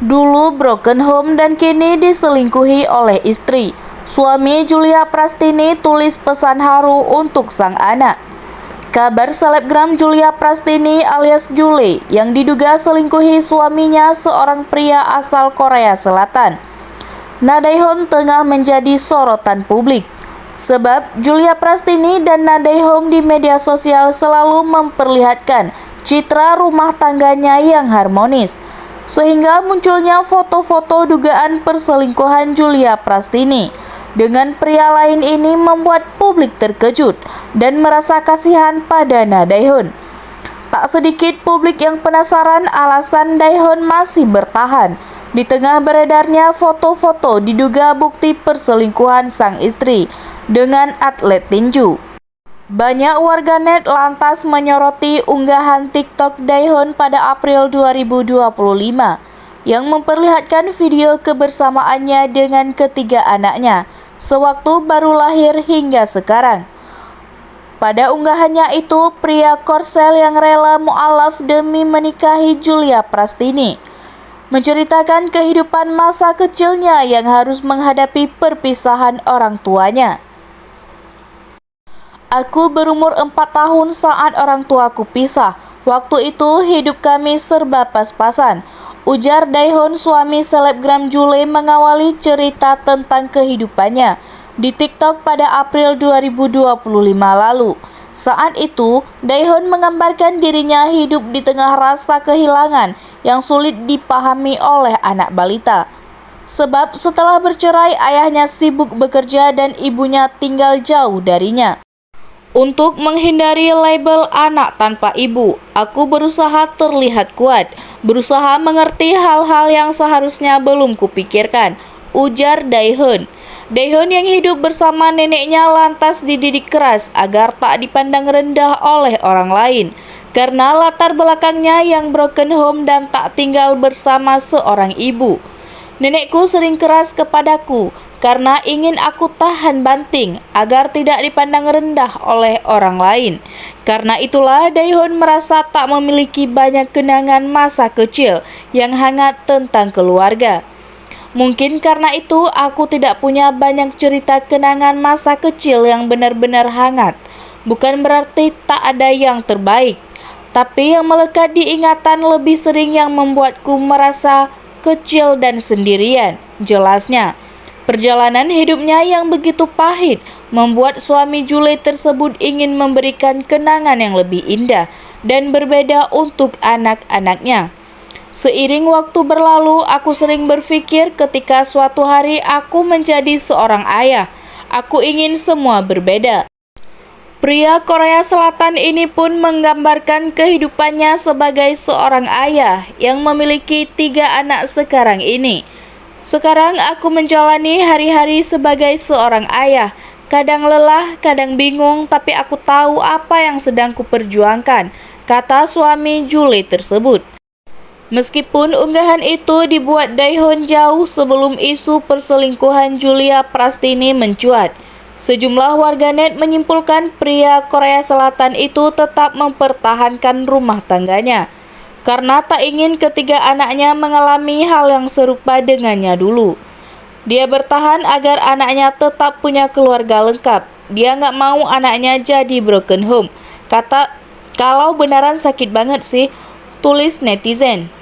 Dulu broken home dan kini diselingkuhi oleh istri. Suami Julia Prastini tulis pesan haru untuk sang anak. Kabar selebgram Julia Prastini alias Jule yang diduga selingkuhi suaminya seorang pria asal Korea Selatan. Na Dae-hoon tengah menjadi sorotan publik. Sebab Julia Prastini dan Na Dae-hoon di media sosial selalu memperlihatkan citra rumah tangganya yang harmonis. Sehingga munculnya foto-foto dugaan perselingkuhan Julia Prastini dengan pria lain ini membuat publik terkejut dan merasa kasihan pada Na Dae-hoon. Tak sedikit publik yang penasaran alasan Dae-hoon masih bertahan di tengah beredarnya foto-foto diduga bukti perselingkuhan sang istri dengan atlet tinju. Banyak warganet lantas menyoroti unggahan TikTok Dae-hoon pada April 2025 yang memperlihatkan video kebersamaannya dengan ketiga anaknya sewaktu baru lahir hingga sekarang. Pada unggahannya itu, pria Korsel yang rela mualaf demi menikahi Julia Prastini menceritakan kehidupan masa kecilnya yang harus menghadapi perpisahan orang tuanya. Aku berumur 4 tahun saat orang tuaku pisah. Waktu itu hidup kami serba pas-pasan. Ujar Dae-hoon, suami selebgram Jule, mengawali cerita tentang kehidupannya di TikTok pada April 2025 lalu. Saat itu, Dae-hoon menggambarkan dirinya hidup di tengah rasa kehilangan yang sulit dipahami oleh anak balita. Sebab setelah bercerai, ayahnya sibuk bekerja dan ibunya tinggal jauh darinya. Untuk menghindari label anak tanpa ibu, aku berusaha terlihat kuat, berusaha mengerti hal-hal yang seharusnya belum kupikirkan, ujar Dae-hoon. Dae-hoon yang hidup bersama neneknya lantas dididik keras agar tak dipandang rendah oleh orang lain, karena latar belakangnya yang broken home dan tak tinggal bersama seorang ibu. Nenekku sering keras kepadaku, karena ingin aku tahan banting agar tidak dipandang rendah oleh orang lain. Karena itulah Dae-hoon merasa tak memiliki banyak kenangan masa kecil yang hangat tentang keluarga. Mungkin karena itu aku tidak punya banyak cerita kenangan masa kecil yang benar-benar hangat. Bukan berarti tak ada yang terbaik, tapi yang melekat di ingatan lebih sering yang membuatku merasa kecil dan sendirian, jelasnya. Perjalanan hidupnya yang begitu pahit membuat suami Jule tersebut ingin memberikan kenangan yang lebih indah dan berbeda untuk anak-anaknya. Seiring waktu berlalu, aku sering berpikir ketika suatu hari aku menjadi seorang ayah, aku ingin semua berbeda. Pria Korea Selatan ini pun menggambarkan kehidupannya sebagai seorang ayah yang memiliki 3 anak sekarang ini. Sekarang aku menjalani hari-hari sebagai seorang ayah. Kadang lelah, kadang bingung, tapi aku tahu apa yang sedang kuperjuangkan, kata suami Jule tersebut. Meskipun unggahan itu dibuat Dae-hoon jauh sebelum isu perselingkuhan Julia Prastini mencuat, sejumlah warganet menyimpulkan pria Korea Selatan itu tetap mempertahankan rumah tangganya karena tak ingin ketiga anaknya mengalami hal yang serupa dengannya dulu. Dia bertahan agar anaknya tetap punya keluarga lengkap. Dia nggak mau anaknya jadi broken home. Kata, kalau beneran sakit banget sih, tulis netizen.